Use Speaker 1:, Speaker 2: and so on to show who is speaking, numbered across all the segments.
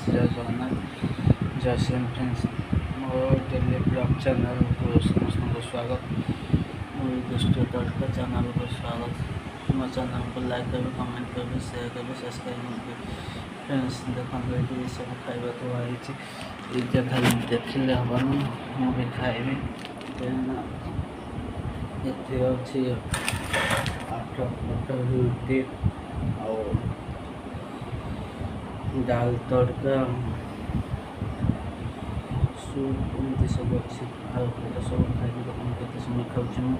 Speaker 1: जय जगन्नाथ जय श्री फ्रेंड्स मो डेली ब्लॉग चैनल को समस्त स्वागत। मोस्ट तड़का चैनल को स्वागत। मो चैनल को लाइक करेंगे, कमेंट करेंगे, शेयर करेंगे, सब्सक्राइब करेंगे। फ्रेंड्स देखते ये सब खाଇବା थी खाली देखिले हेनी मुझे खाइबी ये अच्छी 8 रुटी और दाल तड़का सूप एमती सब अच्छी सब खाई देखते समय खाऊँ।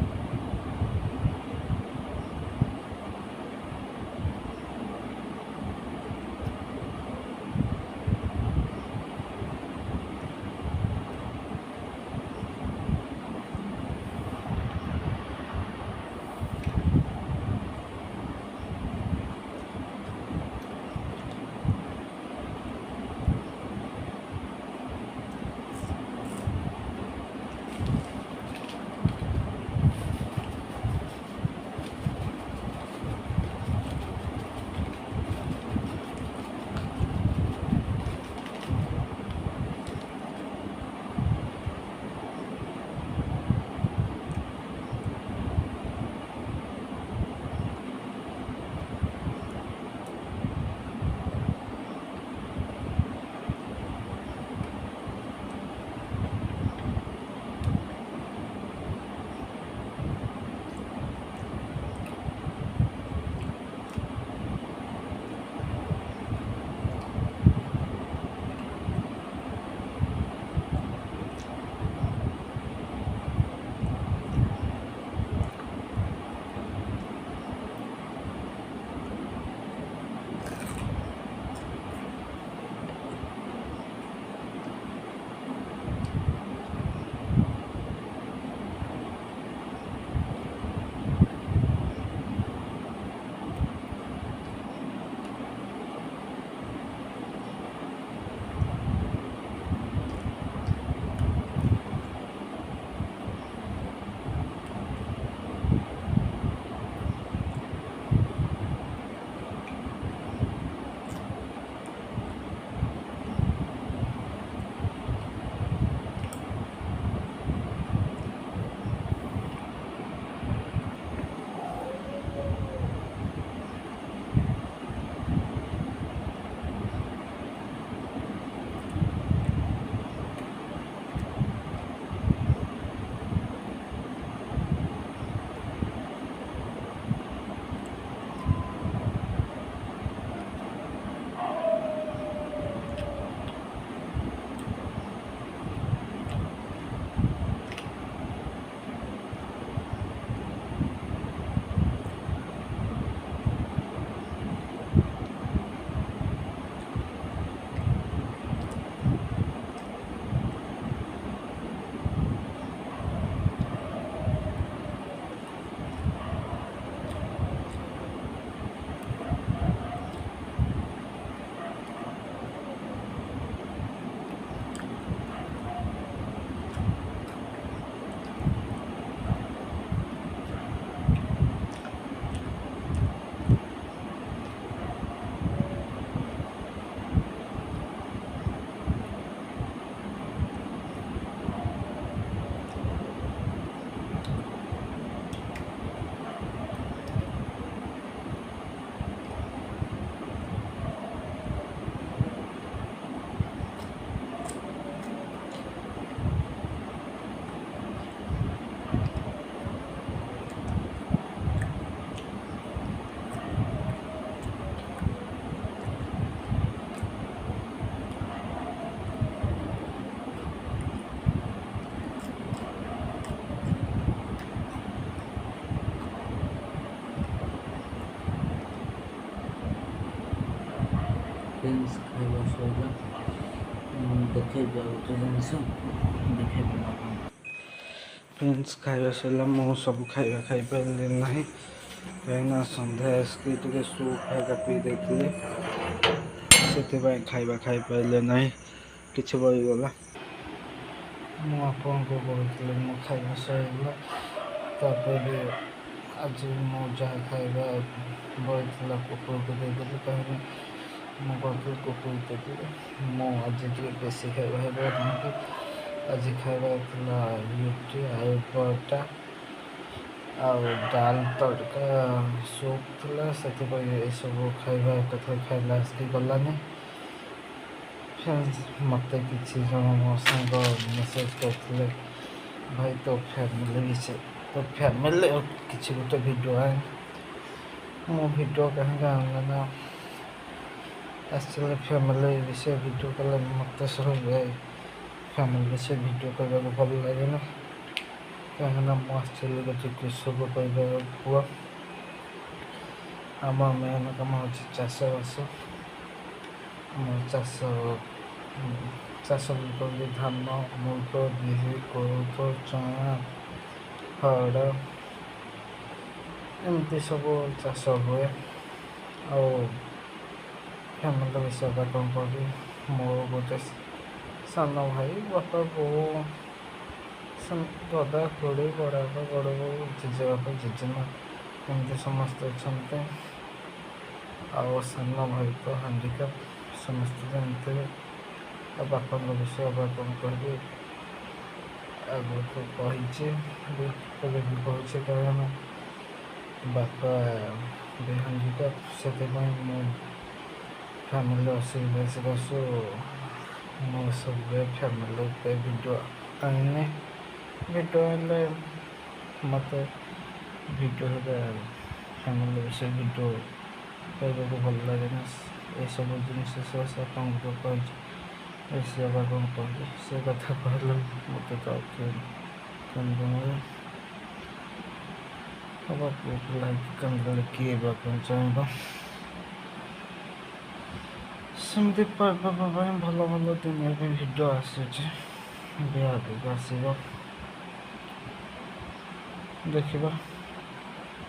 Speaker 1: फ्रेंड्स खाଇବା ସରିଲା ଦେଖେଇବି ଆଉ ଗୋଟେ ଜିନିଷ ଦେଖେଇବି ଆପଣ। फ्रेंड्स खाଇବା ସରିଲା ମୁଁ ସବୁ ଖାଇବା ଖାଇପାରିଲି ନାହିଁ କାହିଁକିନା ସନ୍ଧ୍ୟା ଆସିକି ଟିକେ ସୁପ୍ ଖାଇବା ପିଇ ଦେଇଥିଲି ସେଥିପାଇଁ ଖାଇବା ଖାଇପାରିଲେ ନାହିଁ କିଛି ବଳିଗଲା। ମୁଁ ଆପଣଙ୍କୁ କହୁଥିଲି ମୁଁ ଖାଇବା ସରିଲା ତାପରେ ଆଜି ମୁଁ ଯାହା ଖାଇବା ବଳିଥିଲା କୁକୁରକୁ ଦେଇଦେଲି କାହିଁକି ମୁଁ କହୁଥିଲି କୁକୁର ଦେବି। ମୁଁ ଆଜି ଟିକେ ବେଶୀ ଖାଇବା ହେବ କାହିଁକି ଆଜି ଖାଇବା ଥିଲା ରୁଟି ଆଳୁ ପରଟା ଆଉ ଡାଲ ତଡ଼କା ସୁପ୍ ଥିଲା, ସେଥିପାଇଁ ଏସବୁ ଖାଇବା ଏକଥା ଖାଇଲା ଆସିକି ଗଲାନି। ମୋତେ କିଛି ଜଣ ମୋ ସାଙ୍ଗ ମେସେଜ୍ କରିଥିଲେ, ଭାଇ ତୋ ଫ୍ୟାମିଲି କିଛି ଗୋଟେ ଭିଡ଼ିଓ ଆଣେ। ମୁଁ ଭିଡ଼ିଓ କାହିଁକି ଆଣିଲି ନା, ଆସିଲେ ଫ୍ୟାମିଲି ବିଷୟ ଭିଡ଼ିଓ କଲେ ମୋତେ ସବୁବେଳେ ଫ୍ୟାମିଲି ବିଷୟ ଭିଡ଼ିଓ କରିବାକୁ ଭଲ ଲାଗେନି। କାହିଁକିନା ମୁଁ ଆସିଥିଲି ଗୋଟେ କୃଷକ ପରିବାର ପୁଅ। ଆମ ମେନ୍ କାମ ହେଉଛି ଚାଷବାସ। ଆମର ଚାଷ କଲି ଧାନ, ମୁଗ, ବିରି, କୋଳଥ, ଚଣା, ହରଡ଼ ଏମିତି ସବୁ ଚାଷ ହୁଏ। ଆଉ ଫ୍ୟାମିଲି ବିଷୟରେ କ'ଣ କହିବି, ମୋର ଗୋଟେ ସାନ ଭାଇ, ବାପା, ବୋଉ, ଦାଦା, ଖୁଡ଼ୀ, ବଡ଼ବାପା, ବଡ଼ ବୋଉ, ଜେଜେବାପା, ଜେଜେମା ଏମିତି ସମସ୍ତେ ଅଛନ୍ତି। ଆଉ ସାନ ଭାଇ ତ ହାଣ୍ଡିକ୍ୟାପ୍, ସମସ୍ତେ ଜାଣିଥିବେ। ଆଉ ବାପାଙ୍କ ବିଷୟ କ'ଣ କହିବି, ଆଗକୁ କହିଛି ଏବେ ବି କହୁଛି, କାରଣ ବାପା ବି ହାଣ୍ଡିକ୍ୟାପ୍। ସେଥିପାଇଁ ମୁଁ ଫ୍ୟାମିଲି ଅସୁବିଧା ସକାଶୁ ମୁଁ ସବୁବେଳେ ଫ୍ୟାମିଲି ଉପରେ ଭିଡ଼ିଓ ଆଣିନି। ଭିଡ଼ିଓ ଆଣିଲେ ମୋତେ ଫ୍ୟାମିଲି ବିଷୟ ଭିଡ଼ିଓ କରିବାକୁ ଭଲ ଲାଗେନି। ଏସବୁ ଜିନିଷ ଆପଣଙ୍କୁ କହିଛି, ବେଶୀ ହେବା କ'ଣ କହିବି, ସେ କଥା କହିଲେ ମୋତେ ତ କେମିତି ମିଳେ ହବା ପୁଅକୁ ଲାଗି କାନ୍ଦିଲେ କିଏ ବା କ'ଣ ଚାହିଁବ। ସେମିତି ପର୍ବପର୍ବାଣି ଭଲ ଭଲ ଦିନରେ ବି ଭିଡ଼ିଓ ଆସୁଛି, ବି ଆଗକୁ ଆସିବ, ଦେଖିବା।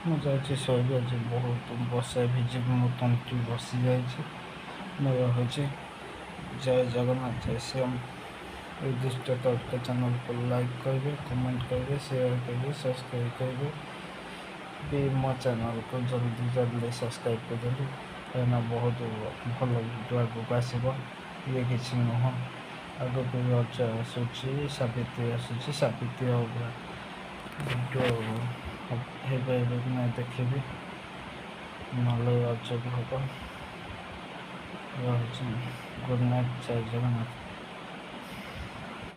Speaker 1: ମୁଁ ଯାଉଛି ଶୋଇବି, ଆଜି ବହୁତ ବର୍ଷା ଭିଜିକି ମୋ ତଣ୍ଟି ବସିଯାଇଛି। ମୁଁ ରହୁଛି। ଜୟ ଜଗନ୍ନାଥ, ଜୟ ଶ୍ରୀରାମ। ଉଦ୍ଦିଷ୍ଟ ତଡ଼କା ଚ୍ୟାନେଲକୁ ଲାଇକ୍ କରିବେ, କମେଣ୍ଟ କରିବେ, ସେୟାର କରିବେ, ସବସ୍କ୍ରାଇବ୍ କରିବେ। ବି ମୋ ଚ୍ୟାନେଲକୁ ଜଲ୍ଦି ସବସ୍କ୍ରାଇବ୍ କରିଦିଅନ୍ତୁ, କାହିଁକିନା ବହୁତ ଭଲ ଭିଡ଼ିଓ ଆଗକୁ ଆସିବ। ଇଏ କିଛି ନୁହଁ, ଆଗକୁ ରଜ ଆସୁଛି, ସାବିତ୍ରୀ ଆସୁଛି, ସାବିତ୍ରୀ ଭିଡ଼ିଓ ଏବେ କି ନାହିଁ ଦେଖିବି, ନହେଲେ ରଜକୁ ହେବ। ରହୁଛି। ଗୁଡ଼୍ ନାଇଟ୍, ଜୟ ଜଗନ୍ନାଥ।